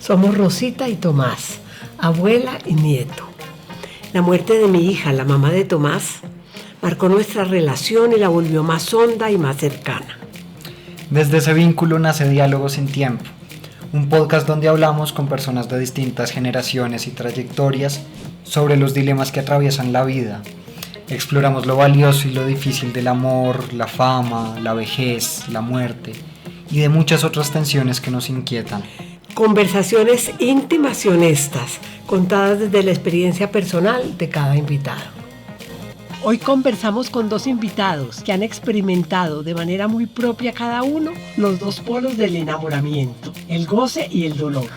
Somos Rosita y Tomás, abuela y nieto. La muerte de mi hija, la mamá de Tomás, marcó nuestra relación y la volvió más honda y más cercana. Desde ese vínculo nace Diálogos sin Tiempo, un podcast donde hablamos con personas de distintas generaciones y trayectorias sobre los dilemas que atraviesan la vida. Exploramos lo valioso y lo difícil del amor, la fama, la vejez, la muerte y de muchas otras tensiones que nos inquietan. Conversaciones íntimas y honestas, contadas desde la experiencia personal de cada invitado. Hoy conversamos con dos invitados que han experimentado de manera muy propia cada uno los dos polos del enamoramiento, el goce y el dolor.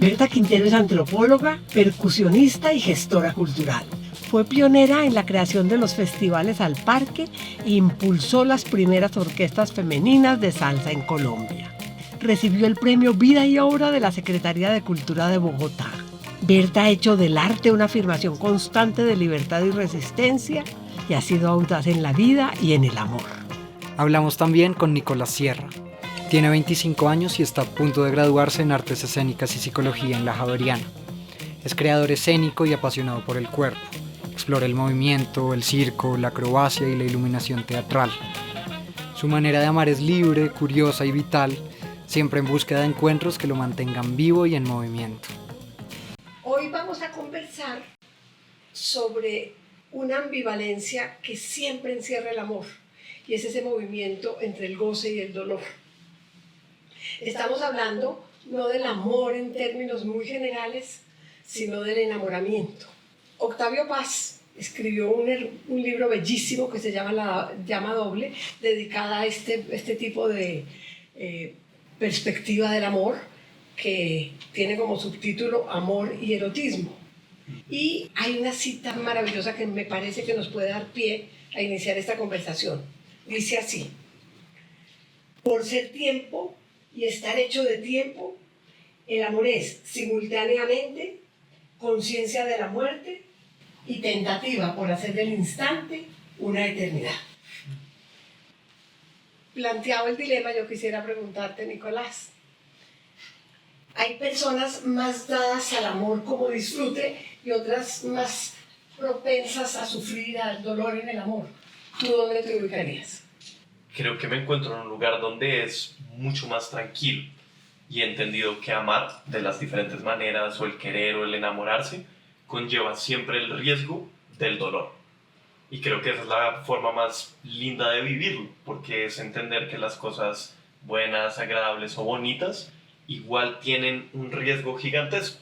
Berta Quintero es antropóloga, percusionista y gestora cultural. Fue pionera en la creación de los festivales al parque e impulsó las primeras orquestas femeninas de salsa en Colombia. Recibió el premio Vida y Obra de la Secretaría de Cultura de Bogotá. Berta ha hecho del arte una afirmación constante de libertad y resistencia y ha sido audaz en la vida y en el amor. Hablamos también con Nicolás Sierra. Tiene 25 años y está a punto de graduarse en Artes Escénicas y Psicología en la Javeriana. Es creador escénico y apasionado por el cuerpo. Explora el movimiento, el circo, la acrobacia y la iluminación teatral. Su manera de amar es libre, curiosa y vital, siempre en búsqueda de encuentros que lo mantengan vivo y en movimiento. Hoy vamos a conversar sobre una ambivalencia que siempre encierra el amor, y es ese movimiento entre el goce y el dolor. Estamos hablando no del amor en términos muy generales, sino del enamoramiento. Octavio Paz escribió un libro bellísimo que se llama Llama Doble, dedicada a este tipo de perspectiva del amor, que tiene como subtítulo Amor y Erotismo. Y hay una cita maravillosa que me parece que nos puede dar pie a iniciar esta conversación. Dice así: por ser tiempo y estar hecho de tiempo, el amor es simultáneamente conciencia de la muerte y tentativa por hacer del instante una eternidad. Planteado el dilema, yo quisiera preguntarte, Nicolás, ¿hay personas más dadas al amor como disfrute y otras más propensas a sufrir al dolor en el amor? ¿Tú dónde te ubicarías? Creo que me encuentro en un lugar donde es mucho más tranquilo y he entendido que amar de las diferentes maneras, o el querer o el enamorarse, conlleva siempre el riesgo del dolor. Y creo que esa es la forma más linda de vivirlo, porque es entender que las cosas buenas, agradables o bonitas igual tienen un riesgo gigantesco.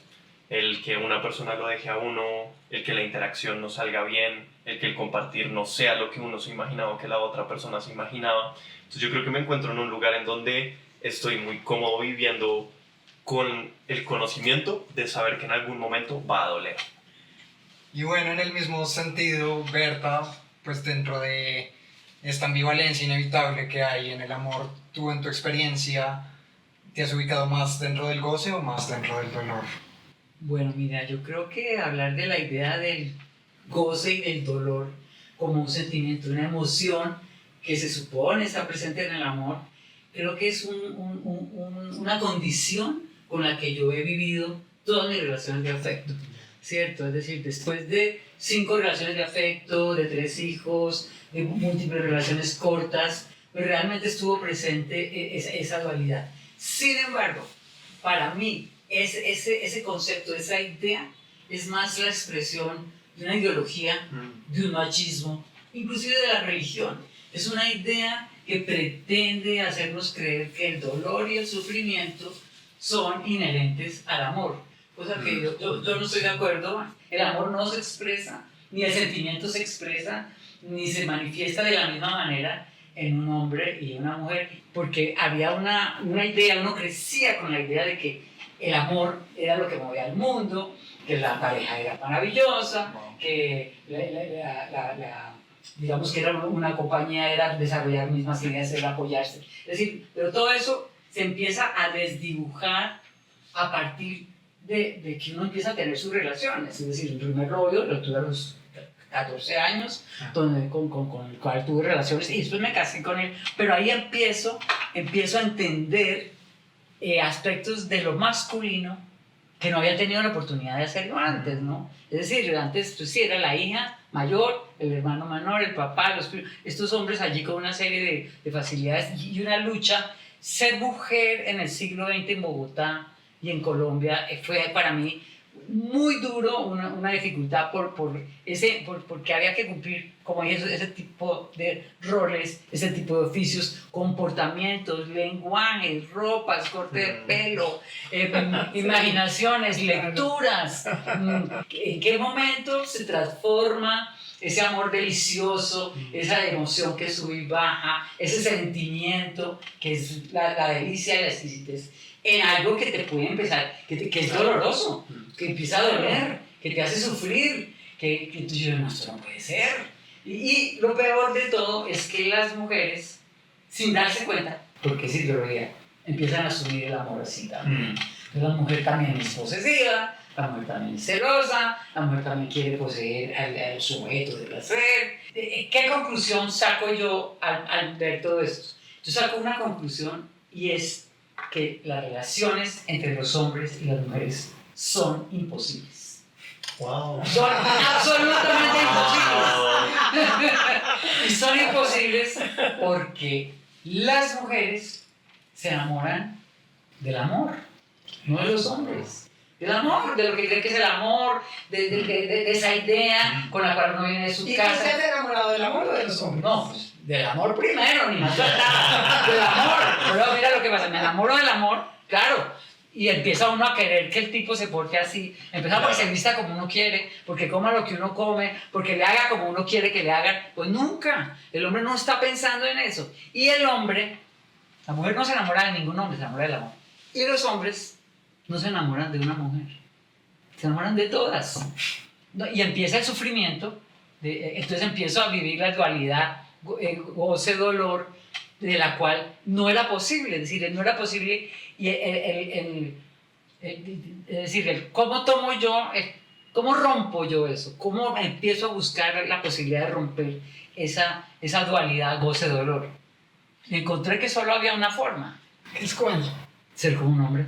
El que una persona lo deje a uno, el que la interacción no salga bien, el que el compartir no sea lo que uno se imaginaba o que la otra persona se imaginaba. Entonces yo creo que me encuentro en un lugar en donde estoy muy cómodo viviendo con el conocimiento de saber que en algún momento va a doler. Y bueno, en el mismo sentido, Berta, pues dentro de esta ambivalencia inevitable que hay en el amor, tú en tu experiencia, ¿te has ubicado más dentro del goce o más dentro del dolor? Bueno, mira, yo creo que hablar de la idea del goce y del dolor como un sentimiento, una emoción que se supone está presente en el amor, creo que es una condición con la que yo he vivido todas mis relaciones de afecto, ¿cierto? Es decir, después de 5 relaciones de afecto, de 3 hijos, de múltiples relaciones cortas, pues realmente estuvo presente esa dualidad. Sin embargo, para mí, ese concepto, esa idea, es más la expresión de una ideología, de un machismo, inclusive de la religión. Es una idea que pretende hacernos creer que el dolor y el sufrimiento son inherentes al amor. Cosa que yo no estoy de acuerdo. El amor no se expresa, ni el sentimiento se expresa, ni se manifiesta de la misma manera en un hombre y una mujer, porque había una idea, uno crecía con la idea de que el amor era lo que movía al mundo, que la pareja era maravillosa, que digamos que era una compañía, era desarrollar mismas ideas, era apoyarse. Es decir, pero todo eso se empieza a desdibujar a partir de que uno empieza a tener sus relaciones. Es decir, el primer novio lo tuve a los 14 años, con el cual tuve relaciones, y después me casé con él, pero ahí empiezo a entender aspectos de lo masculino que no habían tenido la oportunidad de hacerlo antes, ¿no? Es decir, antes pues, sí era la hija mayor, el hermano menor, el papá, estos hombres allí con una serie de facilidades y una lucha. Ser mujer en el siglo XX en Bogotá y en Colombia fue para mí muy duro, una dificultad porque había que cumplir como ese tipo de roles, ese tipo de oficios, comportamientos, lenguajes, ropas, corte de pelo, imaginaciones, lecturas. ¿En qué momento se transforma ese amor delicioso, esa emoción que sube y baja, ese sentimiento que es la delicia y la exquisitez, en algo que te puede empezar, que es doloroso, que empieza a doler, que te hace sufrir, que tú dices, no, esto no puede ser. Y lo peor de todo es que las mujeres, sin darse cuenta, porque es ideología, empiezan a asumir el amor así también. La mujer también es posesiva, la mujer también es celosa, la mujer también quiere poseer al sujeto de placer. ¿Qué conclusión saco yo al ver todo esto? Yo saco una conclusión y es que las relaciones entre los hombres y las mujeres son imposibles. Wow. Son absolutamente imposibles. Y son imposibles porque las mujeres se enamoran del amor, no de los hombres. Del amor, de lo que creen que es el amor, de esa idea con la cual uno viene de su ¿Y casa. tú estás enamorado del amor o de los hombres? No, pues del amor primero, ni más faltaba. Del amor. Pero mira lo que pasa, me enamoro del amor, claro. Y empieza uno a querer que el tipo se porte así. Empieza porque se vista como uno quiere, porque coma lo que uno come, porque le haga como uno quiere que le hagan. Pues nunca. El hombre no está pensando en eso. Y el hombre, la mujer no se enamora de ningún hombre, se enamora del amor. Y los hombres no se enamoran de una mujer, se enamoran de todas. Y empieza el sufrimiento, entonces empiezo a vivir la dualidad, goce, dolor, de la cual no era posible, es decir, no era posible, y es decir, cómo tomo yo, cómo rompo yo eso, cómo empiezo a buscar la posibilidad de romper esa dualidad, goce, dolor. Y encontré que solo había una forma. ¿Es cuál? Ser como un hombre.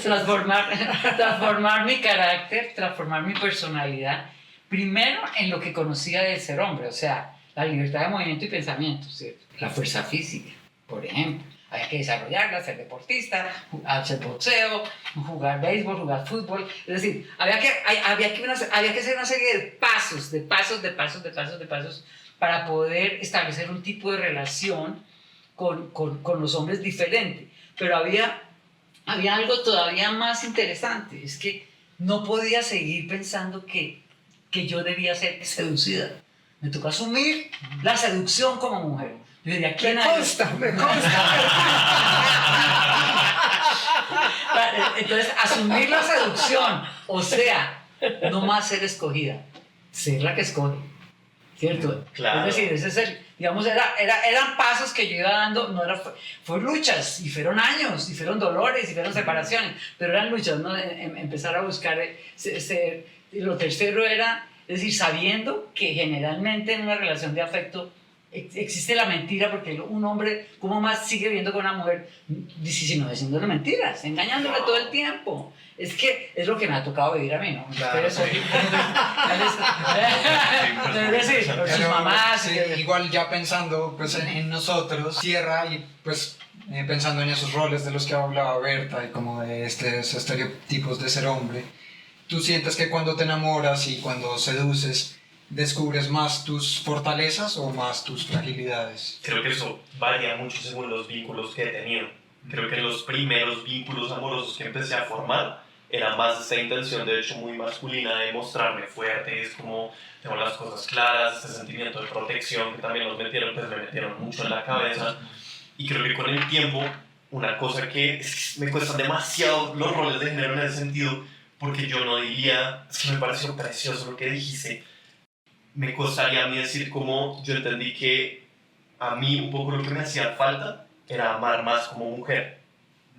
Transformar mi carácter, transformar mi personalidad, primero en lo que conocía del ser hombre, o sea, la libertad de movimiento y pensamiento, ¿cierto? La fuerza física, por ejemplo. Había que desarrollarla, ser deportista, hacer boxeo, jugar béisbol, jugar fútbol. Es decir, había que hacer una serie de pasos para poder establecer un tipo de relación con los hombres diferente. Pero había algo todavía más interesante, es que no podía seguir pensando que yo debía ser seducida. Me tocó asumir la seducción como mujer. Yo de aquí Me consta. Entonces, asumir la seducción, o sea, no más ser escogida, ser la que escoge, ¿cierto? Claro. Es decir, ese es digamos, eran pasos que yo iba dando, fue luchas, y fueron años, y fueron dolores, y fueron separaciones, pero eran luchas, ¿no? Empezar a buscar lo tercero era, es decir, sabiendo que generalmente en una relación de afecto existe la mentira, porque un hombre, ¿cómo más sigue viendo con una mujer? Sino diciéndole mentiras, engañándole todo el tiempo. Es que es lo que me ha tocado vivir a mí, ¿no? Claro, Ustedes es decir, por sus mamás. Sí, igual ya pensando pues, en nosotros, Sierra, y pues pensando en esos roles de los que hablaba Berta y como de estos estereotipos de ser hombre, ¿tú sientes que cuando te enamoras y cuando seduces descubres más tus fortalezas o más tus fragilidades? Creo que eso varía mucho según los vínculos que he tenido. Creo que los primeros vínculos amorosos que empecé a formar era más esta intención, de hecho, muy masculina de mostrarme fuerte, es como tengo las cosas claras, este sentimiento de protección que también me metieron mucho en la cabeza. Y creo que con el tiempo, una cosa que me cuesta demasiado los roles de género en ese sentido, porque yo no diría, es que me pareció precioso lo que dijiste, me costaría a mí decir como yo entendí que a mí un poco lo que me hacía falta era amar más como mujer,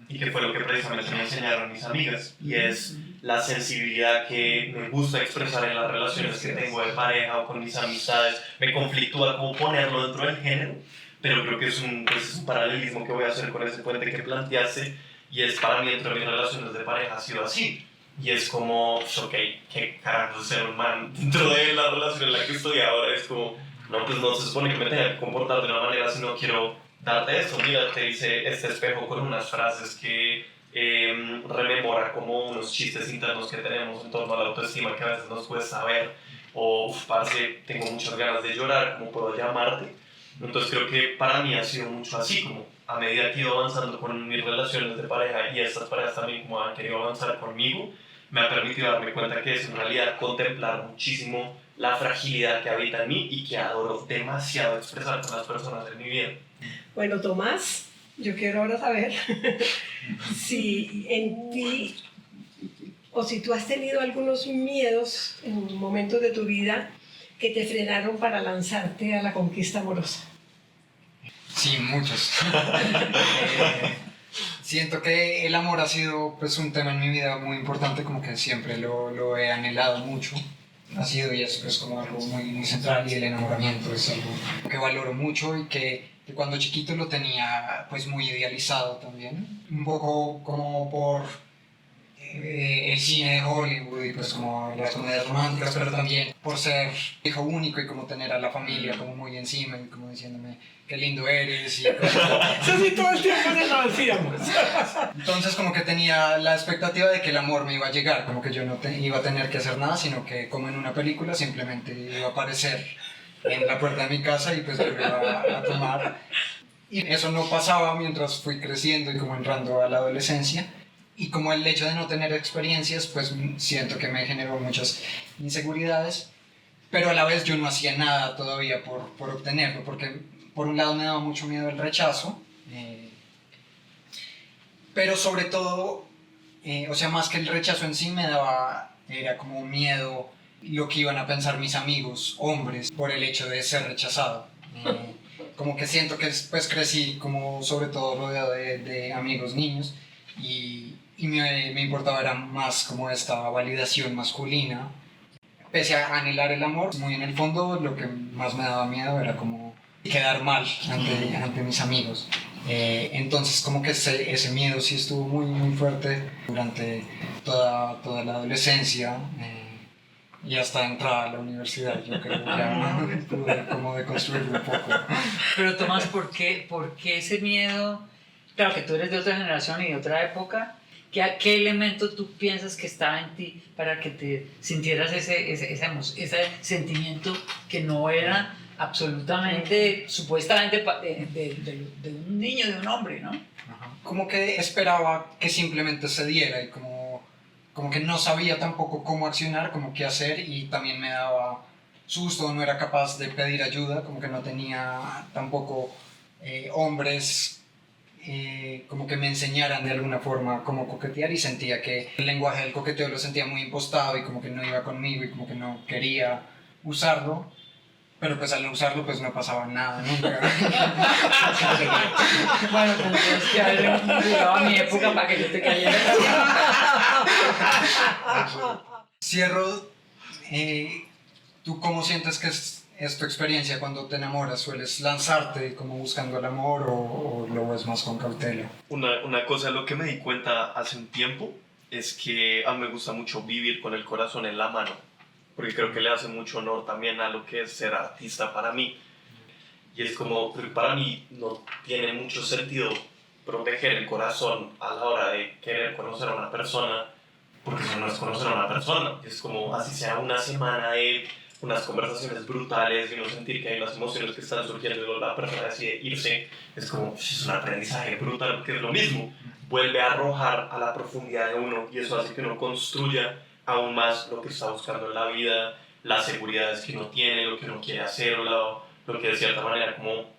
y que fue lo que precisamente me enseñaron mis amigas, y es la sensibilidad que me gusta expresar en las relaciones que tengo de pareja o con mis amistades. Me conflictúa como ponerlo dentro del género, pero creo que es un paralelismo que voy a hacer con ese puente que planteaste, y es para mí dentro de mis relaciones de pareja ha sido así. Y es como, ok, ¿qué carajo ser un man dentro de la relación en la que estoy ahora? Es como, no, pues no se supone que me tenga que comportar de una manera si no quiero darte esto. Mira, te dice este espejo con unas frases que rememora como unos chistes internos que tenemos en torno a la autoestima que a veces nos cuesta ver. O, parce, tengo muchas ganas de llorar, ¿cómo puedo llamarte? Entonces creo que para mí ha sido mucho así, como a medida que he ido avanzando con mis relaciones de pareja y estas parejas también como han querido avanzar conmigo, me ha permitido darme cuenta que es en realidad contemplar muchísimo la fragilidad que habita en mí y que adoro demasiado expresar con las personas en mi vida. Bueno, Tomás, yo quiero ahora saber si en ti o si tú has tenido algunos miedos en momentos de tu vida que te frenaron para lanzarte a la conquista amorosa. Sí, muchos. Siento que el amor ha sido pues, un tema en mi vida muy importante, como que siempre lo he anhelado mucho. Ha sido y es pues, como algo muy, muy central, y el enamoramiento es algo que valoro mucho y que cuando chiquito lo tenía pues muy idealizado también. Un poco como por el cine de Hollywood y pues como las comedias románticas, pero también por ser hijo único y como tener a la familia como muy encima y como diciéndome qué lindo eres y cosas. Eso sí, todo el tiempo nos lo decíamos. Entonces como que tenía la expectativa de que el amor me iba a llegar, como que yo no iba a tener que hacer nada, sino que como en una película simplemente iba a aparecer en la puerta de mi casa y pues yo lo iba a tomar. Y eso no pasaba mientras fui creciendo y como entrando a la adolescencia. Y como el hecho de no tener experiencias, pues siento que me generó muchas inseguridades, pero a la vez yo no hacía nada todavía por obtenerlo, porque por un lado me daba mucho miedo el rechazo, pero sobre todo, o sea, más que el rechazo en sí era como miedo lo que iban a pensar mis amigos, hombres, por el hecho de ser rechazado. Como que siento que pues crecí como sobre todo rodeado de amigos niños, y me importaba era más como esta validación masculina. Pese a anhelar el amor, muy en el fondo lo que más me daba miedo era como quedar mal ante mis amigos. Entonces como que ese miedo sí estuvo muy, muy fuerte durante toda la adolescencia y hasta entrar a la universidad. Yo creo que ya pude como deconstruirlo un poco. Pero Tomás, ¿por qué ese miedo? Claro que tú eres de otra generación y de otra época. ¿Qué elemento tú piensas que estaba en ti para que te sintieras ese sentimiento que no era absolutamente, supuestamente de un niño, de un hombre, ¿no? Como que esperaba que simplemente se diera y como que no sabía tampoco cómo accionar, como qué hacer, y también me daba susto, no era capaz de pedir ayuda, como que no tenía tampoco hombres como que me enseñaran de alguna forma cómo coquetear, y sentía que el lenguaje del coqueteo lo sentía muy impostado y como que no iba conmigo y como que no quería usarlo, pero pues al no usarlo pues no pasaba nada nunca. Bueno, entonces que haber llegado a mi época para que yo te cayera. Cierro, ¿tú cómo sientes que es tu experiencia cuando te enamoras? ¿Sueles lanzarte como buscando el amor o lo ves más con cautela? Una cosa, lo que me di cuenta hace un tiempo es que a mí me gusta mucho vivir con el corazón en la mano, porque creo que le hace mucho honor también a lo que es ser artista para mí. Y es como, para mí no tiene mucho sentido proteger el corazón a la hora de querer conocer a una persona, porque eso no es conocer a una persona, es como así sea una semana de unas conversaciones brutales y uno sentir que hay unas emociones que están surgiendo y la persona decide irse, es como, es un aprendizaje brutal, porque es lo mismo, vuelve a arrojar a la profundidad de uno, y eso hace que uno construya aún más lo que está buscando en la vida, las seguridades que uno tiene, lo que uno quiere hacer, o lo que de cierta manera como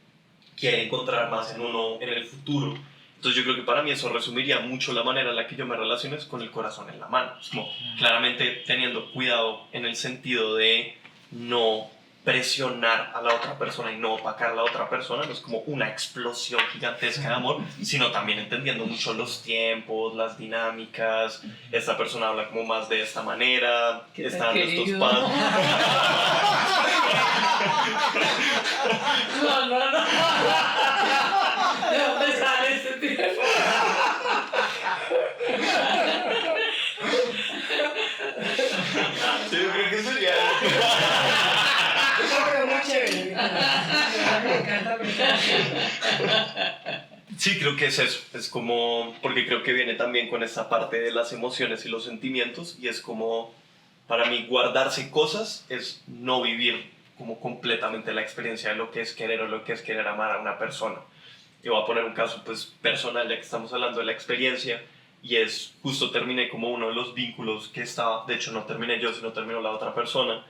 quiere encontrar más en uno en el futuro. Entonces yo creo que para mí eso resumiría mucho la manera en la que yo me relaciono, es con el corazón en la mano, es como claramente teniendo cuidado en el sentido de no presionar a la otra persona y no opacar a la otra persona, no es como una explosión gigantesca de amor, sino también entendiendo mucho los tiempos, las dinámicas. Esta persona habla como más de esta manera, están estos pasos. No. ¿De dónde sale este tiempo? Sí, creo que es eso. Es como, porque creo que viene también con esta parte de las emociones y los sentimientos, y es como, para mí, guardarse cosas es no vivir como completamente la experiencia de lo que es querer o lo que es querer amar a una persona. Yo voy a poner un caso pues personal, ya que estamos hablando de la experiencia, y es, justo terminé como uno de los vínculos que estaba, de hecho no terminé yo, sino terminó la otra persona,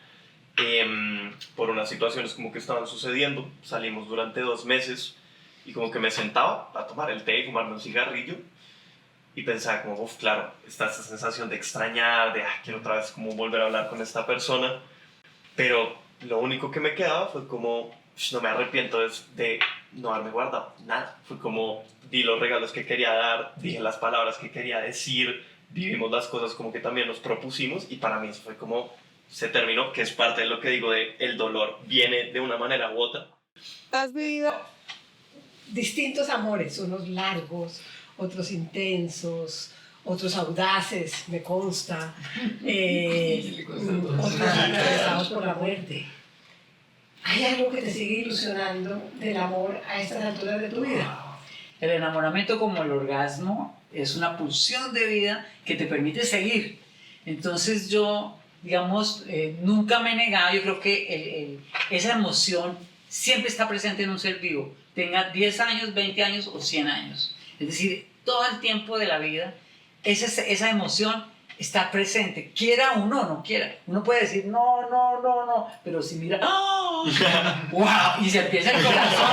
por unas situaciones como que estaban sucediendo. Salimos durante 2 meses, y como que me sentaba a tomar el té y fumarme un cigarrillo, y pensaba como, uff, claro, está esta sensación de extrañar, de quiero otra vez como volver a hablar con esta persona, pero lo único que me quedaba fue como, no me arrepiento de no haberme guardado nada. Fue como, di los regalos que quería dar, dije las palabras que quería decir, vivimos las cosas como que también nos propusimos, y para mí eso fue como, se terminó, que es parte de lo que digo de el dolor viene de una manera u otra. Has vivido distintos amores, unos largos, otros intensos, otros audaces, me consta, otros atravesados por la muerte. ¿Hay algo que te sigue ilusionando del amor a estas alturas de tu vida? El enamoramiento, como el orgasmo, es una pulsión de vida que te permite seguir. Entonces yo, digamos, nunca me he negado. Yo creo que esa emoción siempre está presente en un ser vivo, tenga 10 años, 20 años o 100 años. Es decir, todo el tiempo de la vida, esa emoción está presente, quiera uno o no quiera. Uno puede decir no, no, no, no, pero si mira, ¡oh! ¡Wow! Y se empieza el corazón.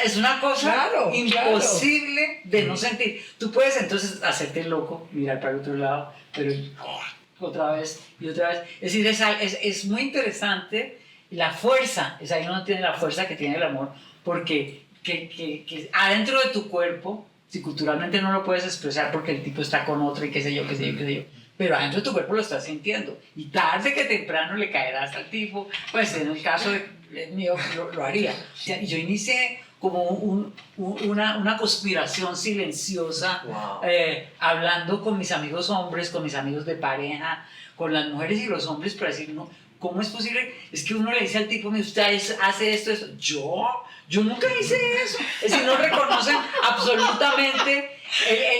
Es una cosa Claro, imposible de no sentir. Tú puedes entonces hacerte loco, mirar para el otro lado, pero otra vez y otra vez. Es decir, es muy interesante la fuerza, es ahí uno tiene la fuerza que tiene el amor, porque que adentro de tu cuerpo, si culturalmente no lo puedes expresar porque el tipo está con otro y qué sé yo, pero adentro de tu cuerpo lo estás sintiendo, y tarde que temprano le caerás al tipo. Pues en el caso mío lo haría. O sea, yo inicié como una conspiración silenciosa, Wow. hablando con mis amigos hombres, con mis amigos de pareja, con las mujeres y los hombres, para decir, no, ¿cómo es posible? Es que uno le dice al tipo, usted hace esto, yo nunca hice eso. Es decir, no reconocen absolutamente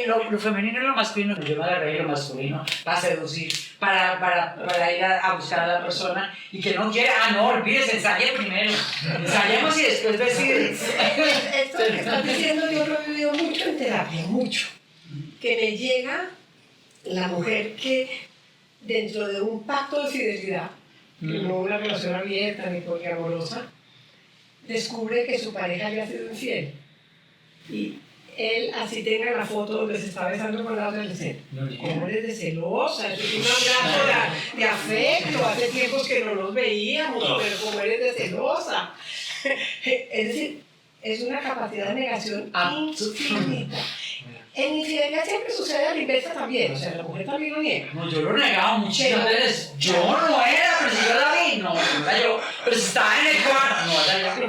lo femenino y lo masculino. Yo me agarré lo masculino para seducir, para ir a buscar a la persona, y que no quiere, no, olvídese, ensaye primero. Ensayemos y después decir. Esto que estás diciendo yo lo he vivido mucho en terapia, mucho. Que me llega la mujer que dentro de un pacto de fidelidad, no una relación abierta ni poliamorosa, descubre que su pareja le ha sido infiel. Y él, así tenga la foto donde se está besando con la otra, le dice, ¿cómo eres de celosa? Es un abrazo de afecto, hace tiempos que no nos veíamos, pero ¿cómo eres de celosa? Es decir, es una capacidad de negación infinita. En infidelidad siempre sucede a la inversa también, o sea, la mujer también lo niega. No, yo lo negaba muchísimas veces. Yo no era, pero si yo la vi, no era yo. Pero si estaba en el cuarto, no era yo.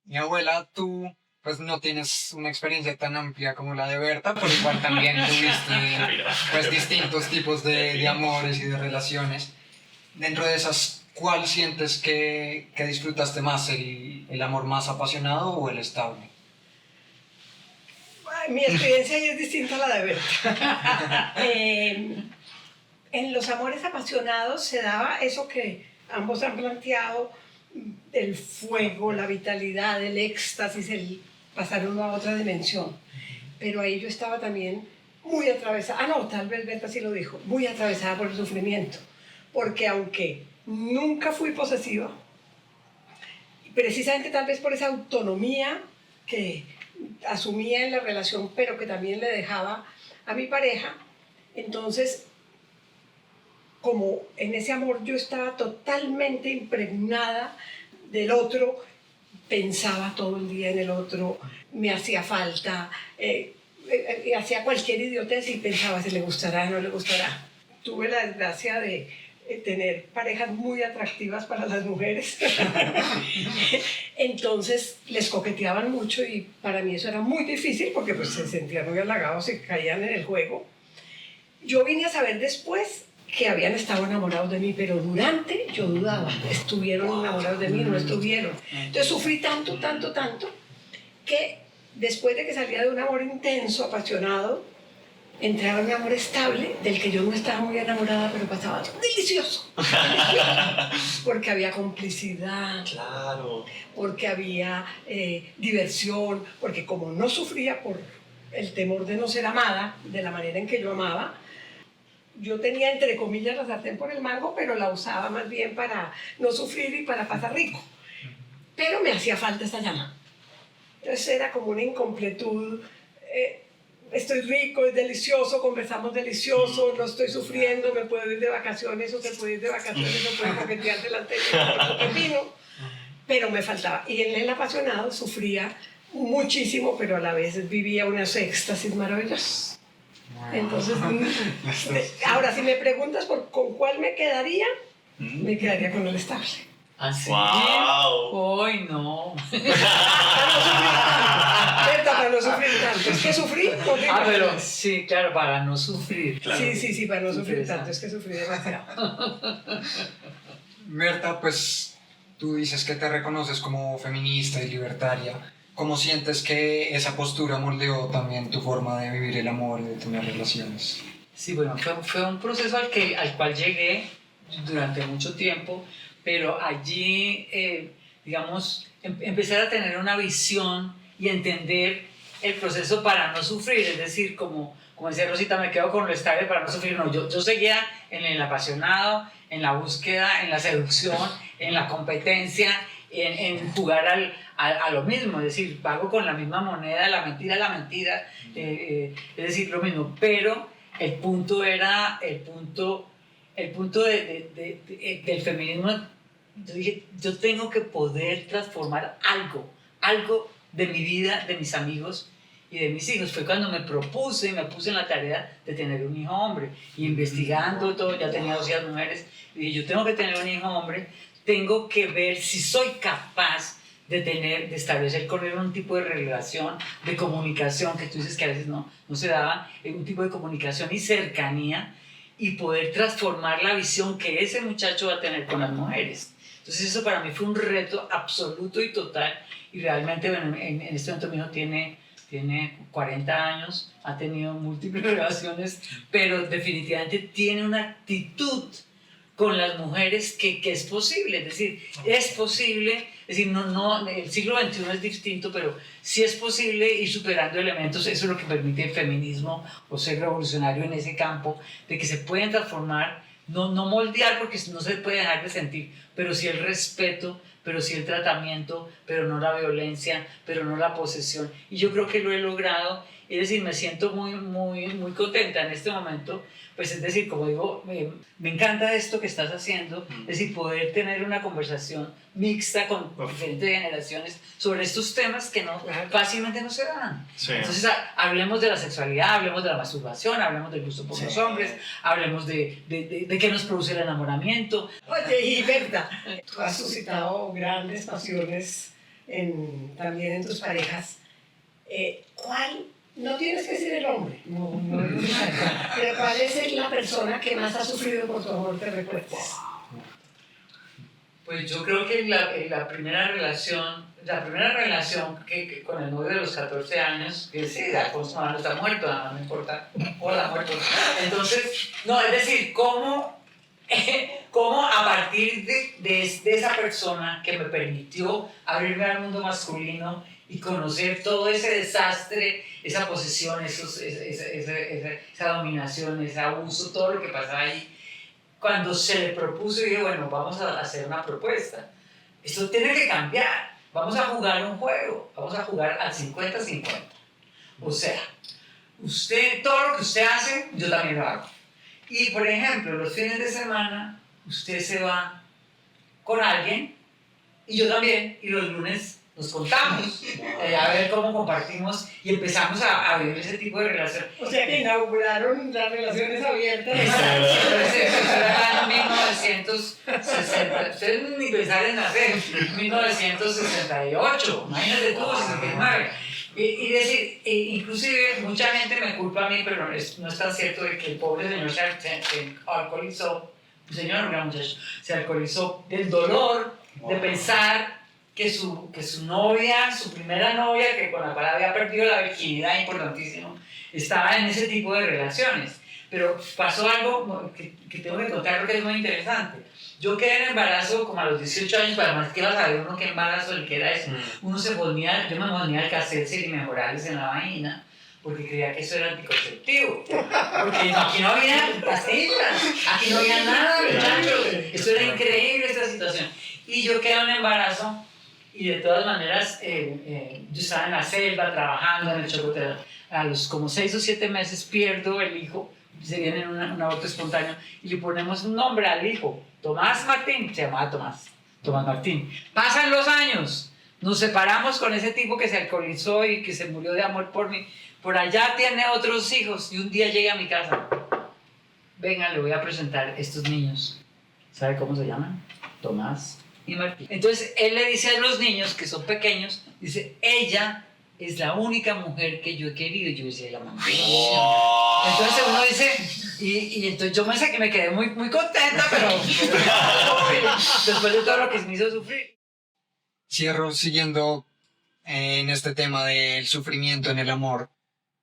Mi abuela, tú pues no tienes una experiencia tan amplia como la de Berta, pero igual también tuviste pues distintos tipos de amores y de relaciones. Dentro de esas, ¿cuál sientes que disfrutaste más, el amor más apasionado o el estable? Mi experiencia ahí es distinta a la de Berta. En los amores apasionados se daba eso que ambos han planteado, el fuego, la vitalidad, el éxtasis, el pasar uno a otra dimensión. Pero ahí yo estaba también muy atravesada, tal vez Berta sí lo dijo, muy atravesada por el sufrimiento. Porque aunque nunca fui posesiva, precisamente tal vez por esa autonomía que asumía en la relación, pero que también le dejaba a mi pareja, entonces, como en ese amor yo estaba totalmente impregnada del otro, pensaba todo el día en el otro, me hacía falta, hacía cualquier idiotez y pensaba si le gustará o no le gustará. Tuve la desgracia de tener parejas muy atractivas para las mujeres. Entonces les coqueteaban mucho y para mí eso era muy difícil porque pues se sentían muy halagados y caían en el juego. Yo vine a saber después que habían estado enamorados de mí, pero durante yo dudaba, estuvieron enamorados de mí, no estuvieron. Entonces sufrí tanto, tanto, tanto, que después de que salía de un amor intenso, apasionado, entraba en un amor estable, del que yo no estaba muy enamorada, pero pasaba delicioso. Porque había complicidad, Claro. porque había diversión, porque como no sufría por el temor de no ser amada, de la manera en que yo amaba, yo tenía entre comillas la sartén por el mango, pero la usaba más bien para no sufrir y para pasar rico. Pero me hacía falta esa llama. Entonces era como una incompletud. Estoy rico, es delicioso, conversamos delicioso, no estoy sufriendo, me puedo ir de vacaciones o te puedes ir de vacaciones o puedes coquetear delante de pepino. Pero me faltaba. Y en el apasionado sufría muchísimo, pero a la vez vivía unos éxtasis maravillosos. Entonces, ahora si me preguntas con cuál me quedaría con el estable. ¿Así? ¡Wow! ¡Ay, no! Para no sufrir tanto. Es que sufrí horrible. Pero sí, claro, para no sufrir. Claro. Sí, para no sufrir tanto. Es que sufrí demasiado. Berta, pues tú dices que te reconoces como feminista y libertaria. ¿Cómo sientes que esa postura moldeó también tu forma de vivir el amor y de tener relaciones? Sí, bueno, fue un proceso al cual llegué durante mucho tiempo, pero allí, digamos, empezar a tener una visión y entender el proceso para no sufrir, es decir, como decía Rosita, me quedo con lo estable para no sufrir. No, yo seguía en el apasionado, en la búsqueda, en la seducción, en la competencia, en jugar a lo mismo, es decir, pago con la misma moneda, la mentira, es decir, lo mismo, pero el punto era, el punto del feminismo. Yo dije, yo tengo que poder transformar algo de mi vida, de mis amigos y de mis hijos. Fue cuando me puse en la tarea de tener un hijo hombre, y investigando todo, ya tenía 2 hijas mujeres, y dije, yo tengo que tener un hijo hombre, tengo que ver si soy capaz de establecer con él un tipo de relación, de comunicación, que tú dices que a veces no se daba, un tipo de comunicación y cercanía, y poder transformar la visión que ese muchacho va a tener con las mujeres. Entonces eso para mí fue un reto absoluto y total, y realmente, bueno, en este momento mi hijo tiene 40 años, ha tenido múltiples relaciones, pero definitivamente tiene una actitud con las mujeres que es posible, es decir, es posible, es decir, no, el siglo XXI es distinto, pero sí es posible ir superando elementos. Eso es lo que permite el feminismo, o ser revolucionario en ese campo, de que se pueden transformar, no moldear, porque no se puede dejar de sentir, pero sí el respeto, pero sí el tratamiento, pero no la violencia, pero no la posesión. Y yo creo que lo he logrado, es decir, me siento muy contenta en este momento. Pues es decir, como digo, me encanta esto que estás haciendo, es decir, poder tener una conversación mixta con diferentes generaciones sobre estos temas que fácilmente no se dan. Sí. Entonces, hablemos de la sexualidad, hablemos de la masturbación, hablemos del gusto por los hombres, hablemos de qué nos produce el enamoramiento. Oye, y Berta, tú has suscitado grandes pasiones también en tus parejas. ¿Cuál? No tienes que ser el hombre, no es necesario. Pero ¿cuál es la persona que más ha sufrido por tu amor, te recuerdas? Pues yo creo que la primera relación que con el novio de los 14 años, que sí, Alfonso no está muerto, no importa, hola, muerto. Entonces, no, es decir, cómo a partir de esa persona que me permitió abrirme al mundo masculino y conocer todo ese desastre, esa posesión, esa dominación, ese abuso, todo lo que pasaba ahí. Cuando se le propuso, dije, bueno, vamos a hacer una propuesta. Esto tiene que cambiar. Vamos a jugar un juego. Vamos a jugar al 50-50. O sea, todo lo que usted hace, yo también lo hago. Y, por ejemplo, los fines de semana, usted se va con alguien, y yo también, y los lunes nos contamos, a ver cómo compartimos, y empezamos a vivir ese tipo de relación. O sea que inauguraron las relaciones abiertas. Eso era en 1960, ustedes ni pensar en nacer, 1968, imagínate tú, 69. Y decir, inclusive mucha gente me culpa a mí, pero no es tan cierto de que el pobre señor se alcoholizó, un señor, un gran muchacho, se alcoholizó del dolor de pensar que su novia, su primera novia, que con la cual había perdido la virginidad, importantísimo, estaba en ese tipo de relaciones. Pero pasó algo que tengo que contar porque es muy interesante. Yo quedé en embarazo como a los 18 años, para más que iba a saber uno qué embarazo, el que era eso. Uno se ponía, yo me ponía Alka-Seltzer y Mejorales en la vagina, porque creía que eso era anticonceptivo. Porque aquí no había pastillas, aquí no había nada, muchachos. Eso era increíble esta situación. Y yo quedé en embarazo y de todas maneras yo estaba en la selva trabajando en el Chocotero. A los como 6 o 7 meses pierdo el hijo, se viene en un aborto espontáneo y le ponemos un nombre al hijo, Tomás Martín, se llamaba Tomás Martín. Pasan los años, nos separamos con ese tipo que se alcoholizó y que se murió de amor por mí. Por allá tiene otros hijos y un día llega a mi casa. Venga, le voy a presentar estos niños. ¿Sabe cómo se llaman? Tomás y Martín. Entonces él le dice a los niños que son pequeños, dice, ella es la única mujer que yo he querido. Y yo decía, la mamá. Entonces uno dice, y entonces yo me quedé muy, muy contenta, pero después de todo lo que me hizo sufrir. Cierro siguiendo en este tema del sufrimiento en el amor.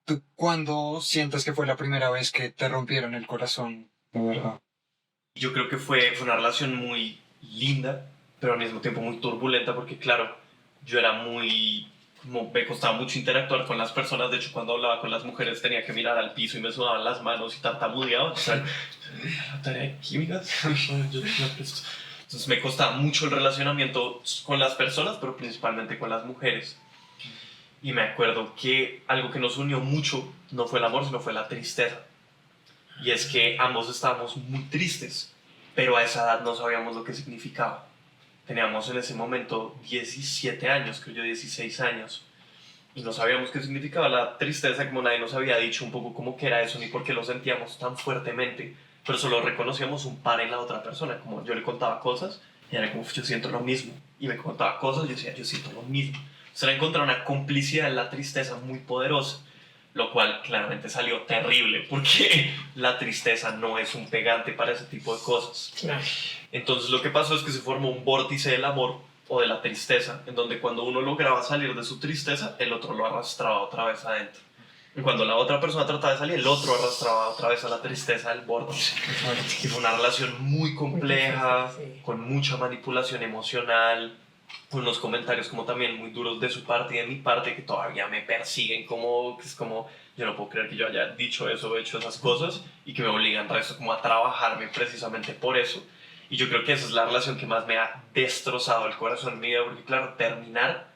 ¿Tú cuándo sientes que fue la primera vez que te rompieron el corazón, de verdad? Yo creo que fue una relación muy linda, pero al mismo tiempo muy turbulenta, porque claro, yo era muy... Como me costaba mucho interactuar con las personas. De hecho, cuando hablaba con las mujeres tenía que mirar al piso y me sudaban las manos y tartamudeaba. O sea, la tarea de químicas. Entonces me costaba mucho el relacionamiento con las personas, pero principalmente con las mujeres. Y me acuerdo que algo que nos unió mucho no fue el amor, sino fue la tristeza. Y es que ambos estábamos muy tristes, pero a esa edad no sabíamos lo que significaba. Teníamos en ese momento 17 años, creo yo 16 años, y no sabíamos qué significaba la tristeza, como nadie nos había dicho un poco cómo que era eso, ni por qué lo sentíamos tan fuertemente, pero solo reconocíamos un par en la otra persona, como yo le contaba cosas, y era como, yo siento lo mismo, y me contaba cosas, y yo decía, yo siento lo mismo. O sea, encontrar una complicidad en la tristeza muy poderosa, lo cual claramente salió terrible, porque la tristeza no es un pegante para ese tipo de cosas. Claro. Entonces lo que pasó es que se formó un vórtice del amor o de la tristeza, en donde cuando uno lograba salir de su tristeza, el otro lo arrastraba otra vez adentro. Y cuando la otra persona trataba de salir, el otro arrastraba otra vez a la tristeza del vórtice. Y fue una relación muy compleja, con mucha manipulación emocional, con unos comentarios como también muy duros de su parte y de mi parte que todavía me persiguen, como, que es como, yo no puedo creer que yo haya dicho eso o hecho esas cosas, y que me obligan resto como a trabajarme precisamente por eso. Y yo creo que esa es la relación que más me ha destrozado el corazón en mi vida, porque claro, terminar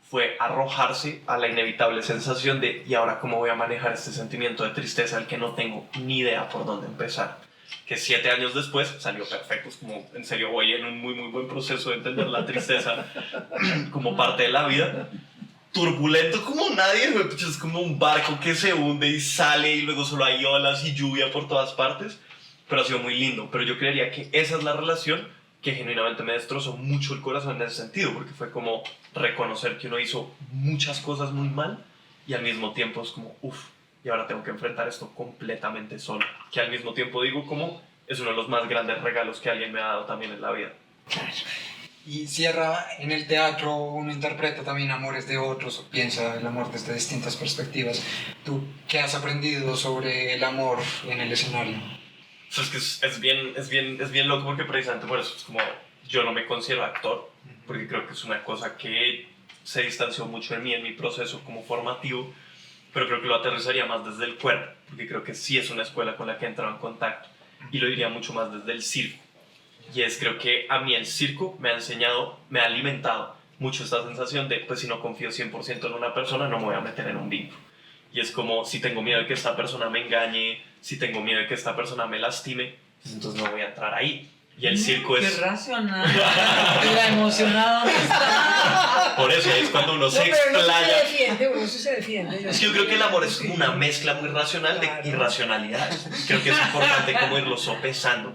fue arrojarse a la inevitable sensación de ¿y ahora cómo voy a manejar este sentimiento de tristeza del que no tengo ni idea por dónde empezar? Que 7 años después salió perfecto. Es como, en serio, voy en un muy, muy buen proceso de entender la tristeza como parte de la vida. Turbulento como nadie, es como un barco que se hunde y sale y luego solo hay olas y lluvia por todas partes. Pero ha sido muy lindo. Pero yo creería que esa es la relación que genuinamente me destrozó mucho el corazón en ese sentido, porque fue como reconocer que uno hizo muchas cosas muy mal y al mismo tiempo es como, uff, y ahora tengo que enfrentar esto completamente solo. Que al mismo tiempo digo como es uno de los más grandes regalos que alguien me ha dado también en la vida. Y cierra, en el teatro uno interpreta también amores de otros o piensa el amor desde distintas perspectivas. ¿Tú qué has aprendido sobre el amor en el escenario? Eso es que es bien loco, porque precisamente por eso es como yo no me considero actor, porque creo que es una cosa que se distanció mucho de mí en mi proceso como formativo, pero creo que lo aterrizaría más desde el cuerpo, porque creo que sí es una escuela con la que he entrado en contacto, y lo diría mucho más desde el circo. Y es, creo que a mí el circo me ha enseñado, me ha alimentado mucho esta sensación de, pues si no confío 100% en una persona, no me voy a meter en un vínculo. Y es como, si tengo miedo de que esta persona me engañe, si tengo miedo de que esta persona me lastime, pues entonces no voy a entrar ahí. Y el circo es... ¡Qué racional! La emocionada está. Por eso es cuando uno se Pero explaya. uno sí se defiende. Es que yo creo que el amor es como una mezcla muy racional de irracionalidad. Creo que es importante como irlo sopesando.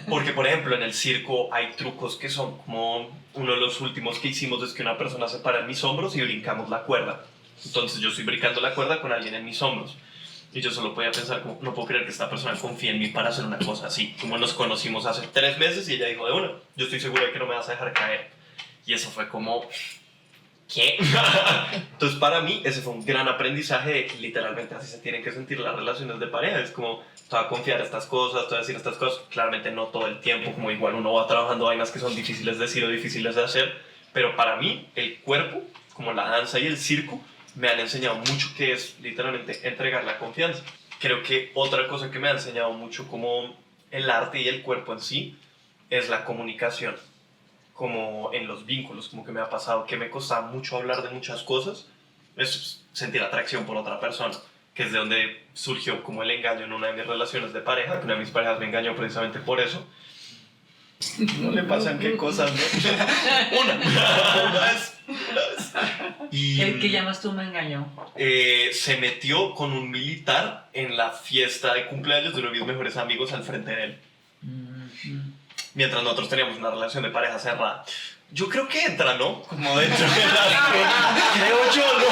Porque, por ejemplo, en el circo hay trucos que son como... Uno de los últimos que hicimos es que una persona se para en mis hombros y brincamos la cuerda. Entonces yo estoy brincando la cuerda con alguien en mis hombros. Y yo solo podía pensar, como, no puedo creer que esta persona confíe en mí para hacer una cosa así. Como nos conocimos hace 3 meses y ella dijo, de una, yo estoy segura de que no me vas a dejar caer. Y eso fue como, ¿qué? Entonces para mí ese fue un gran aprendizaje de que literalmente así se tienen que sentir las relaciones de pareja. Es como, te voy a confiar estas cosas, te voy a decir estas cosas. Claramente no todo el tiempo, como igual uno va trabajando vainas que son difíciles de decir o difíciles de hacer. Pero para mí el cuerpo, como la danza y el circo, me han enseñado mucho que es literalmente entregar la confianza. Creo que otra cosa que me ha enseñado mucho como el arte y el cuerpo en sí es la comunicación, como en los vínculos, como que me ha pasado que me costaba mucho hablar de muchas cosas, es sentir atracción por otra persona, que es de donde surgió como el engaño en una de mis relaciones de pareja, que una de mis parejas me engañó precisamente por eso. No le pasan qué cosas, ¿no? Una vez. Y ¿El que llamas tú me engañó? se metió con un militar en la fiesta de cumpleaños de uno de mis mejores amigos al frente de él. Mientras nosotros teníamos una relación de pareja cerrada. Yo creo que entra, ¿no? Como dentro de la... Creo yo, ¿no?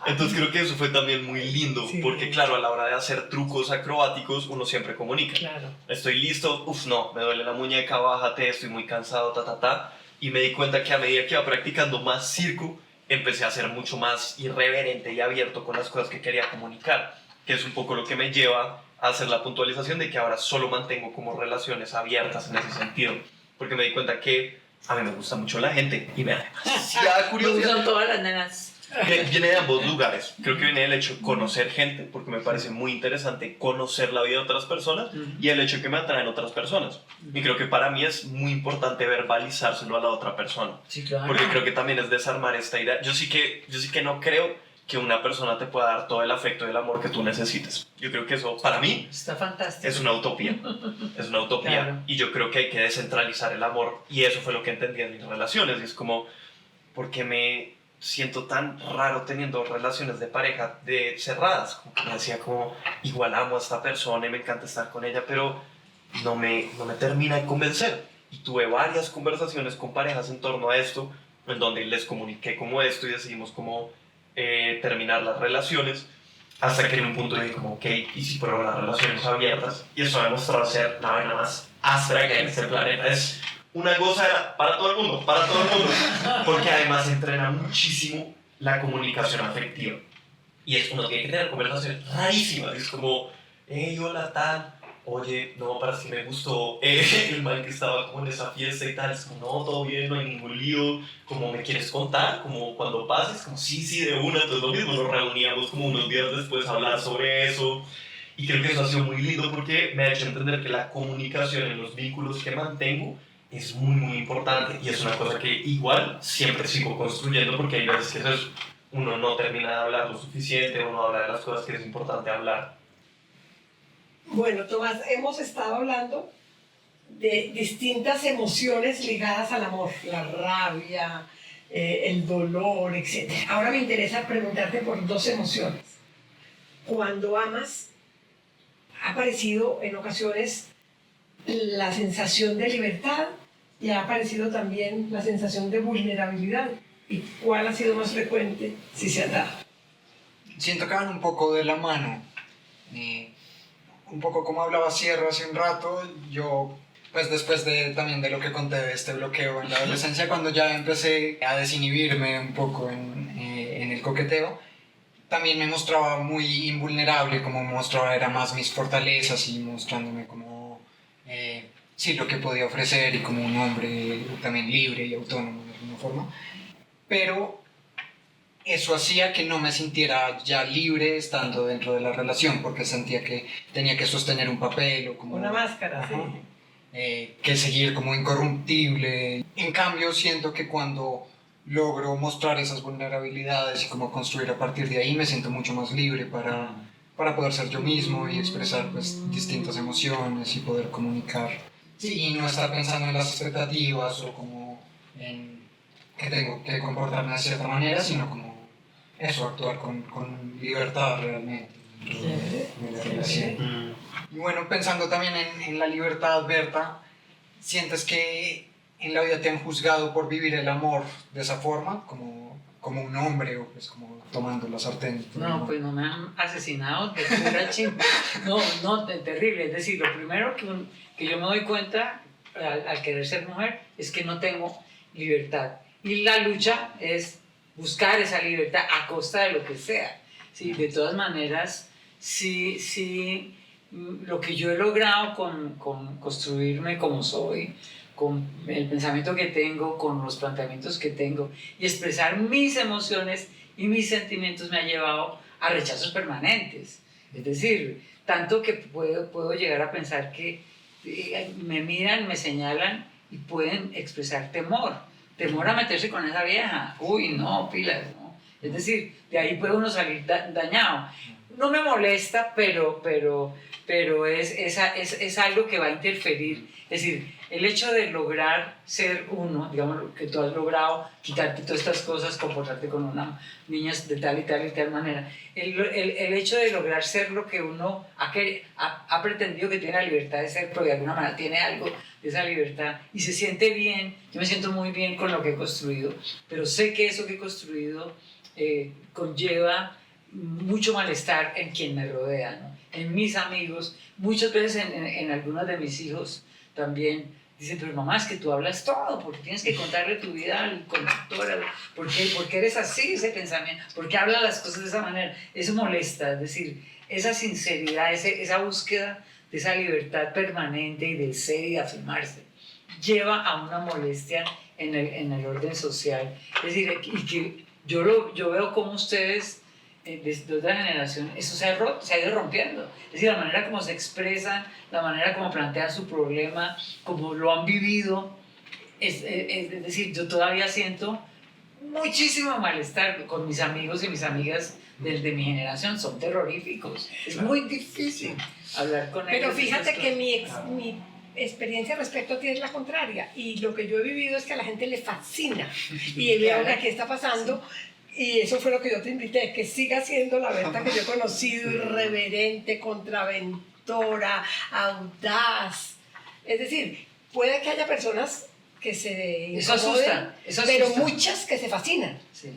Entonces creo que eso fue también muy lindo, Sí. porque claro, a la hora de hacer trucos acrobáticos, uno siempre comunica. Claro. Estoy listo, no, me duele la muñeca, bájate, estoy muy cansado, ta. Y me di cuenta que a medida que iba practicando más circo, empecé a ser mucho más irreverente y abierto con las cosas que quería comunicar, que es un poco lo que me lleva a hacer la puntualización de que ahora solo mantengo como relaciones abiertas en ese sentido, porque me di cuenta que a mí me gusta mucho la gente y me da demasiada Me curiosidad. gustan todas las nenas. Viene de ambos lugares. Creo que viene del hecho de conocer gente, porque me parece muy interesante conocer la vida de otras personas, y el hecho de que me atraen otras personas. Y creo que para mí es muy importante verbalizárselo a la otra persona, Sí, claro. porque creo que también es desarmar esta idea. Yo sí que no creo que una persona te pueda dar todo el afecto y el amor que tú necesites. Yo creo que eso, para mí, Está fantástico. es una utopía. Es una utopía. Claro. Y yo creo que hay que descentralizar el amor. Y eso fue lo que entendí en mis relaciones. Y es como, ¿por qué me siento tan raro teniendo relaciones de pareja cerradas? Como que me decía como, igual amo a esta persona y me encanta estar con ella, pero no me termina de convencer. Y tuve varias conversaciones con parejas en torno a esto, en donde les comuniqué como esto y decidimos como terminar las relaciones, hasta que en un punto dije como, ok, y si pruebo las relaciones abiertas. Y eso ha demostrado ser la vaina más áspera que hay en este planeta. Es una gozadera para todo el mundo, porque además entrena muchísimo la comunicación afectiva. Y es uno tiene que tener conversaciones rarísimas. Es como, hey, hola, tal. Oye, no, para si me gustó el man que estaba como en esa fiesta y tal. Es como, no, todo bien, no hay ningún lío. Como, ¿me quieres contar? Como, cuando pases, como, sí, de una. Entonces lo mismo, nos reuníamos como unos días después a hablar sobre eso. Y creo que eso ha sido muy lindo porque me ha hecho entender que la comunicación en los vínculos que mantengo es muy, muy importante. Y es una cosa que igual siempre sigo construyendo, porque hay veces que eso es, uno no termina de hablar lo suficiente, uno habla de las cosas que es importante hablar. Bueno, Tomás, hemos estado hablando de distintas emociones ligadas al amor, la rabia, el dolor, etc. Ahora me interesa preguntarte por 2 emociones. Cuando amas, ha aparecido en ocasiones la sensación de libertad y ha aparecido también la sensación de vulnerabilidad. ¿Y cuál ha sido más frecuente, si se ha dado? Siento que van un poco de la mano. Un poco como hablaba Sierra hace un rato, yo, pues después también de lo que conté de este bloqueo en la adolescencia, cuando ya empecé a desinhibirme un poco en el coqueteo, también me mostraba muy invulnerable, como mostraba era más mis fortalezas y mostrándome como, sí, lo que podía ofrecer y como un hombre también libre y autónomo de alguna forma. Pero eso hacía que no me sintiera ya libre estando dentro de la relación, porque sentía que tenía que sostener un papel o como Una máscara, ajá, sí. que seguir como incorruptible. En cambio, siento que cuando logro mostrar esas vulnerabilidades y como construir a partir de ahí, me siento mucho más libre para poder ser yo mismo y expresar pues distintas emociones y poder comunicar. Sí, y no estar pensando en las expectativas o como en que tengo que comportarme de cierta manera, sino como eso, actuar con libertad realmente de la relación. Y bueno, pensando también en la libertad, Berta, ¿sientes que en la vida te han juzgado por vivir el amor de esa forma, como un hombre o pues como tomando la sartén? No, pues no me han asesinado de pura chimpa. No, terrible. Es decir, lo primero que yo me doy cuenta al querer ser mujer es que no tengo libertad. Y la lucha es buscar esa libertad a costa de lo que sea. Sí, de todas maneras, sí, lo que yo he logrado con construirme como soy, con el pensamiento que tengo, con los planteamientos que tengo y expresar mis emociones y mis sentimientos me ha llevado a rechazos permanentes. Es decir, tanto que puedo llegar a pensar que me miran, me señalan y pueden expresar temor a meterse con esa vieja. Uy, no, pilas, ¿no? Es decir, de ahí puede uno salir dañado. No me molesta, pero es algo que va a interferir. Es decir, el hecho de lograr ser uno, digamos que tú has logrado quitarte todas estas cosas, comportarte con una niña de tal y tal y tal manera, el hecho de lograr ser lo que uno ha pretendido que tiene la libertad de ser, pero de alguna manera tiene algo de esa libertad y se siente bien. Yo me siento muy bien con lo que he construido, pero sé que eso que he construido conlleva mucho malestar en quien me rodea, ¿no? En mis amigos, muchas veces en algunos de mis hijos también dicen, pero mamá, es que tú hablas todo, porque tienes que contarle tu vida al conductor, ¿por qué eres así, ese pensamiento? ¿Por qué hablas las cosas de esa manera? Eso molesta, es decir, esa sinceridad, esa búsqueda de esa libertad permanente y del ser y de afirmarse, lleva a una molestia en el orden social. Es decir, y que yo veo como ustedes, de otra generación, eso se ha ido rompiendo. Es decir, la manera como se expresan, la manera como plantean su problema, como lo han vivido. Es decir, yo todavía siento muchísimo malestar con mis amigos y mis amigas de mi generación. Son terroríficos. Es muy difícil hablar con ellos. Pero fíjate que mi experiencia respecto a ti es la contraria. Y lo que yo he vivido es que a la gente le fascina. Y veo que aquí está pasando. Y eso fue lo que yo te invité, que siga siendo la Berta que yo he conocido, irreverente, contraventora, audaz. Es decir, puede que haya personas que se eso asusta. Pero muchas que se fascinan. Sí.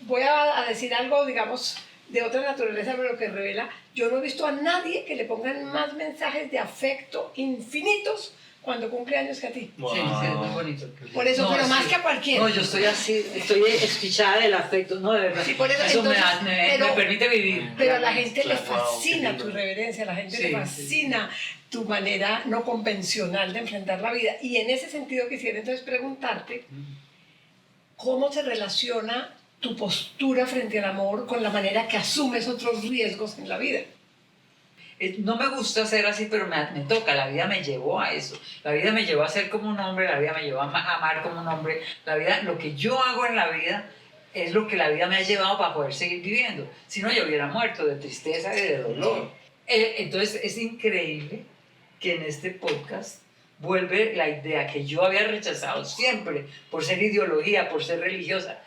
Voy a decir algo, digamos, de otra naturaleza, pero que revela, yo no he visto a nadie que le pongan más mensajes de afecto infinitos cuando cumple años que a ti. Wow. Sí, es muy bonito. Por eso, No, pero sí. más que a cualquiera. No, yo estoy así, estoy espichada del afecto, no, de verdad. Sí, por eso, Entonces, me permite vivir. Pero a la gente le Wow, fascina qué lindo. tu irreverencia, a la gente Sí, le fascina tu manera no convencional de enfrentar la vida. Y en ese sentido quisiera entonces preguntarte, ¿cómo se relaciona tu postura frente al amor con la manera que asumes otros riesgos en la vida? No me gusta ser así, pero me toca, la vida me llevó a eso. La vida me llevó a ser como un hombre, la vida me llevó a amar como un hombre. La vida, lo que yo hago en la vida es lo que la vida me ha llevado para poder seguir viviendo. Si no, yo hubiera muerto de tristeza y de dolor. Entonces, es increíble que en este podcast vuelve la idea que yo había rechazado siempre por ser ideología, por ser religiosa,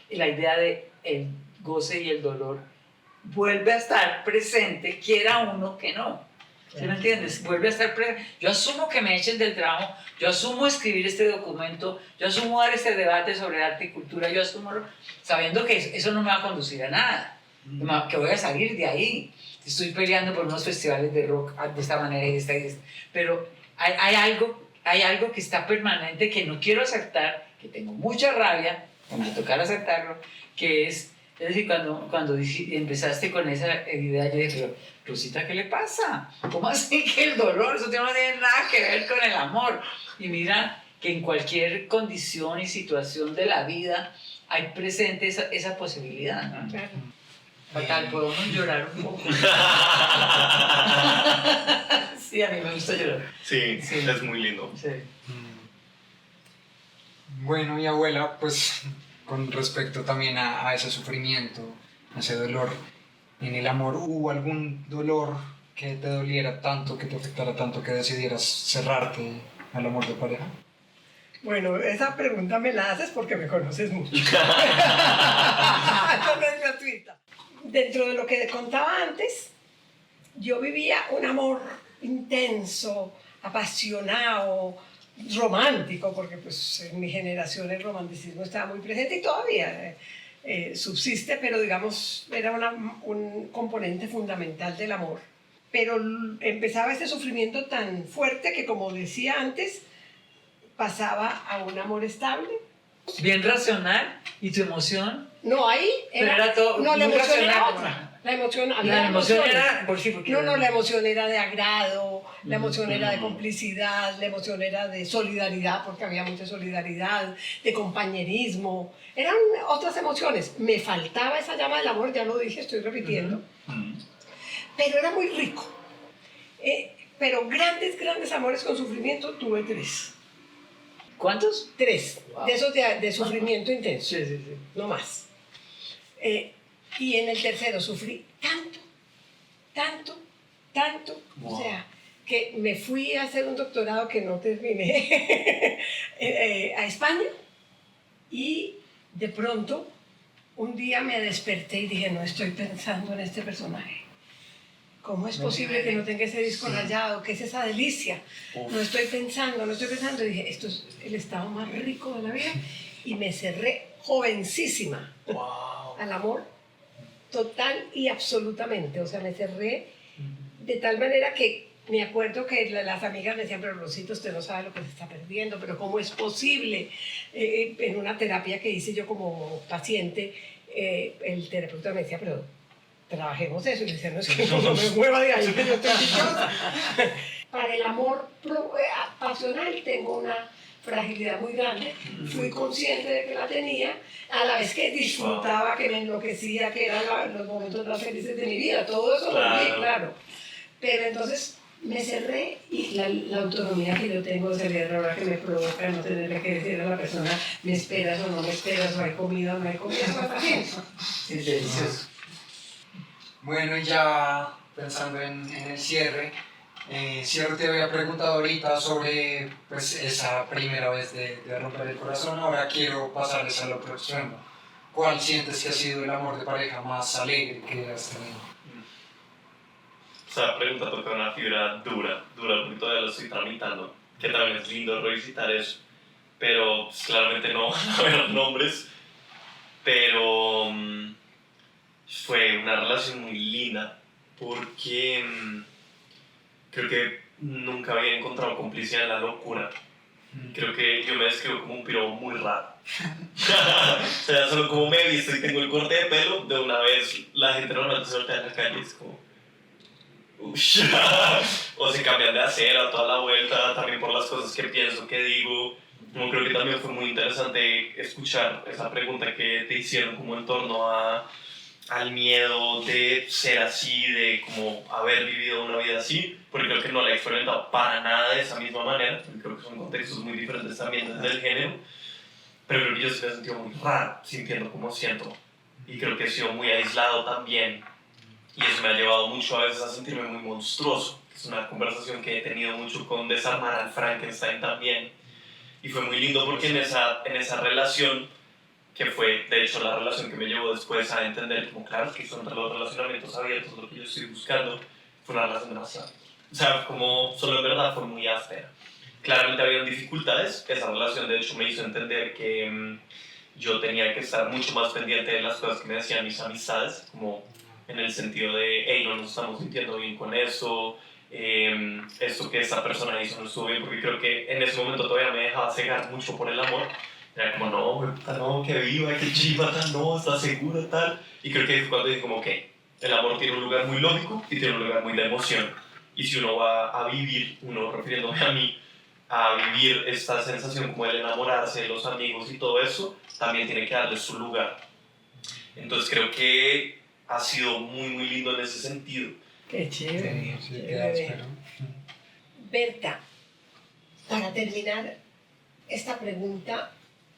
la idea de el goce y el dolor vuelve a estar presente, quiera uno que no. ¿Sí me entiendes? Vuelve a estar presente. Yo asumo que me echen del trabajo, yo asumo escribir este documento, yo asumo dar este debate sobre arte y cultura, yo asumo, sabiendo que eso no me va a conducir a nada, que voy a salir de ahí. Estoy peleando por unos festivales de rock de esta manera y de esta, pero hay algo que está permanente que no quiero aceptar, que tengo mucha rabia, me tocará aceptarlo, que es decir, cuando empezaste con esa idea, yo dije, pero Rosita, ¿qué le pasa? ¿Cómo así que el dolor? Eso no tiene nada que ver con el amor. Y mira que en cualquier condición y situación de la vida hay presente esa posibilidad, ¿no? Claro. Fatal, podemos llorar un poco. Sí, a mí me gusta llorar. Sí, Sí. es muy lindo. Sí. Bueno, y abuela, pues con respecto también a ese sufrimiento, a ese dolor en el amor, ¿hubo algún dolor que te doliera tanto, que te afectara tanto, que decidieras cerrarte al amor de pareja? Bueno, esa pregunta me la haces porque me conoces mucho. Eso no es gratuita. Dentro de lo que contaba antes, yo vivía un amor intenso, apasionado, romántico, porque pues en mi generación el romanticismo estaba muy presente y todavía subsiste, pero digamos era un componente fundamental del amor. Pero empezaba este sufrimiento tan fuerte que, como decía antes, pasaba a un amor estable. Bien racional, y tu emoción. No, ahí Pero era todo no, la muy emoción era racional. otra. La emoción, había La emoción emociones. era, por sí, porque No, la emoción era de agrado, la emoción era de Mm. complicidad, la emoción era de solidaridad, porque había mucha solidaridad, de compañerismo. Eran otras emociones. Me faltaba esa llama del amor, ya lo dije, estoy repitiendo. Pero era muy rico. Pero grandes amores con sufrimiento tuve 3. ¿Cuántos? 3. Wow. De esos de sufrimiento intenso, Sí, sí, sí. no más. Y en el tercero sufrí tanto, Wow. o sea, que me fui a hacer un doctorado que no terminé a España, y de pronto un día me desperté y dije, no estoy pensando en este personaje. ¿Cómo es posible que no tenga ese disco rayado? ¿Qué es esa delicia? Uf. No estoy pensando. Y dije, esto es el estado más rico de la vida. Y me cerré jovencísima Wow. al amor, total y absolutamente. O sea, me cerré de tal manera que me acuerdo que las amigas me decían, pero Rosita, usted no sabe lo que se está perdiendo, pero ¿cómo es posible? En una terapia que hice yo como paciente, el terapeuta me decía, pero trabajemos eso. Y le decía, no, es que no me mueva de ahí, que yo estoy dichosa. Para el amor pasional tengo una fragilidad muy grande. Fui consciente de que la tenía, a la vez que disfrutaba, que me enloquecía, que eran los momentos más felices de mi vida. Todo eso lo vi, claro. Pero entonces me cerré, y la autonomía que yo tengo de salir ahora, que me provoca no tener que decir a la persona, me esperas o no me esperas, o hay comida o no hay comida, eso está bien. Sí, delicioso. Bueno, y ya pensando en el cierre, Cierro te había preguntado ahorita sobre pues, esa primera vez de romper el corazón, ahora quiero pasarles a lo próximo. ¿Cuál sientes que ha sido el amor de pareja más alegre que has tenido? Esa pregunta toca una fibra dura, porque todavía lo estoy tramitando, que también es lindo revisitar eso, pero pues, claramente no van a haber nombres, pero fue una relación muy linda, porque creo que nunca había encontrado complicidad en la locura. Creo que yo me describo como un piro muy raro. O sea, solo como me he visto y tengo el corte de pelo, de una vez la gente normalmente se voltea en la calle, es como... Ush. O se cambian de acera toda la vuelta, también por las cosas que pienso, que digo. Como creo que también fue muy interesante escuchar esa pregunta que te hicieron como en torno al miedo de ser así, de como haber vivido una vida así, porque creo que no la he experimentado para nada de esa misma manera, porque creo que son contextos muy diferentes también desde el género, pero creo que yo sí me he sentido muy raro sintiendo como siento, y creo que he sido muy aislado también, y eso me ha llevado mucho a veces a sentirme muy monstruoso. Es una conversación que he tenido mucho con Desarmar al Frankenstein también, y fue muy lindo porque en esa relación, que fue de hecho la relación que me llevó después a entender como claro que son los relacionamientos abiertos lo que yo estoy buscando, fue una relación demasiado, o sea, como solo en verdad fue muy áspera. Claramente habían dificultades, esa relación de hecho me hizo entender que yo tenía que estar mucho más pendiente de las cosas que me decían mis amistades, como en el sentido de, hey, no nos estamos sintiendo bien con eso, esto que esta persona hizo no estuvo bien, porque creo que en ese momento todavía me dejaba cegar mucho por el amor. Era como, no, puta, no, que viva, que chiva, tal, no, está seguro, tal. Y creo que es cuando dije como, ok, el amor tiene un lugar muy lógico y tiene un lugar muy de emoción. Y si uno va a vivir, uno refiriéndome a mí, a vivir esta sensación como el enamorarse de los amigos y todo eso, también tiene que darle su lugar. Entonces creo que ha sido muy, muy lindo en ese sentido. Qué chévere. Sí, chévere. Berta, para terminar esta pregunta,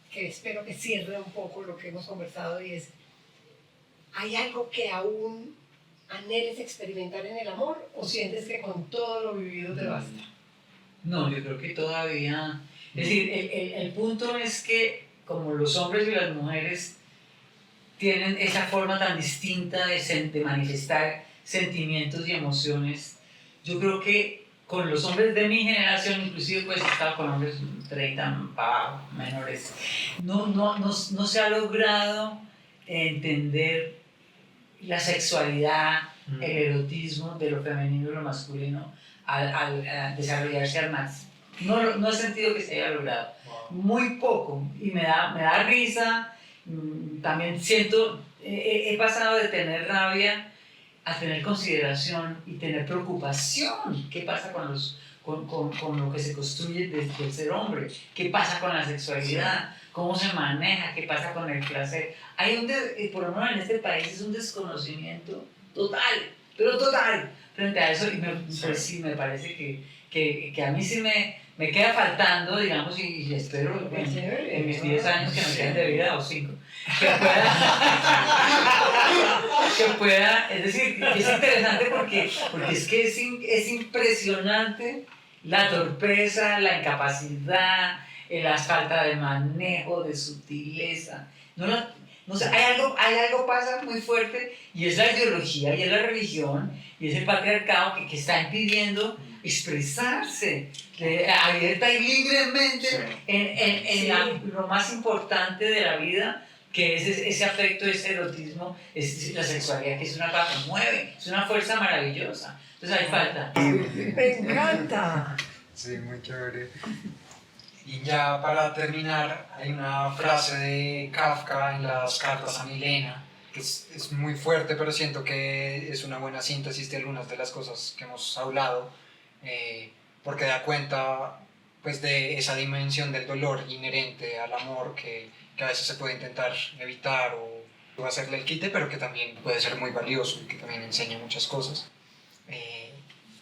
que espero que cierre un poco lo que hemos conversado, y es, ¿hay algo que aún anheles experimentar en el amor o sientes que con todo lo vivido te basta? No, yo creo que todavía... Es decir, el punto es que como los hombres y las mujeres tienen esa forma tan distinta de manifestar sentimientos y emociones, yo creo que con los hombres de mi generación, inclusive pues he estado con hombres 30 menores, no se ha logrado entender la sexualidad, el erotismo de lo femenino y lo masculino al desarrollarse al máximo. No he sentido que se haya logrado. Muy poco. Y me da risa. También siento, he pasado de tener rabia a tener consideración y tener preocupación. ¿Qué pasa con lo que se construye desde el ser hombre? ¿Qué pasa con la sexualidad? ¿Cómo se maneja? ¿Qué pasa con el placer? Por lo menos en este país es un desconocimiento total, pero total, frente a eso. Y pues sí, me parece que a mí sí me queda faltando, digamos, y espero en mis 10 años que me queden de vida, o 5, que pueda, es decir, es interesante porque es que es impresionante la torpeza, la incapacidad, la falta de manejo, de sutileza. No sé, hay algo pasa muy fuerte, y es la ideología, y es la religión, y es el patriarcado que está impidiendo expresarse abierta y libremente en lo más importante de la vida, que es ese afecto, ese erotismo, es la sexualidad, que es una cosa que mueve, es una fuerza maravillosa. Entonces hay falta. Me encanta. Sí, muy chévere. Y ya para terminar, hay una frase de Kafka en las cartas a Milena, que es muy fuerte, pero siento que es una buena síntesis de algunas de las cosas que hemos hablado, porque da cuenta pues, de esa dimensión del dolor inherente al amor que a veces se puede intentar evitar o hacerle el quite, pero que también puede ser muy valioso y que también enseña muchas cosas.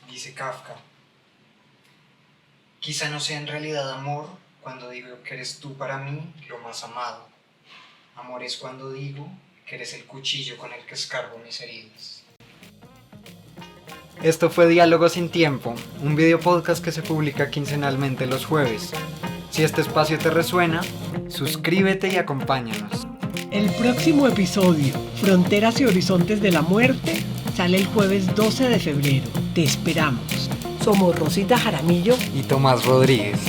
Dice Kafka: quizá no sea en realidad amor cuando digo que eres tú para mí lo más amado. Amor es cuando digo que eres el cuchillo con el que escarbo mis heridas. Esto fue Diálogo sin Tiempo, un video podcast que se publica quincenalmente los jueves. Si este espacio te resuena, suscríbete y acompáñanos. El próximo episodio, Fronteras y Horizontes de la Muerte, sale el jueves 12 de febrero. Te esperamos. Somos Rosita Jaramillo y Tomás Rodríguez.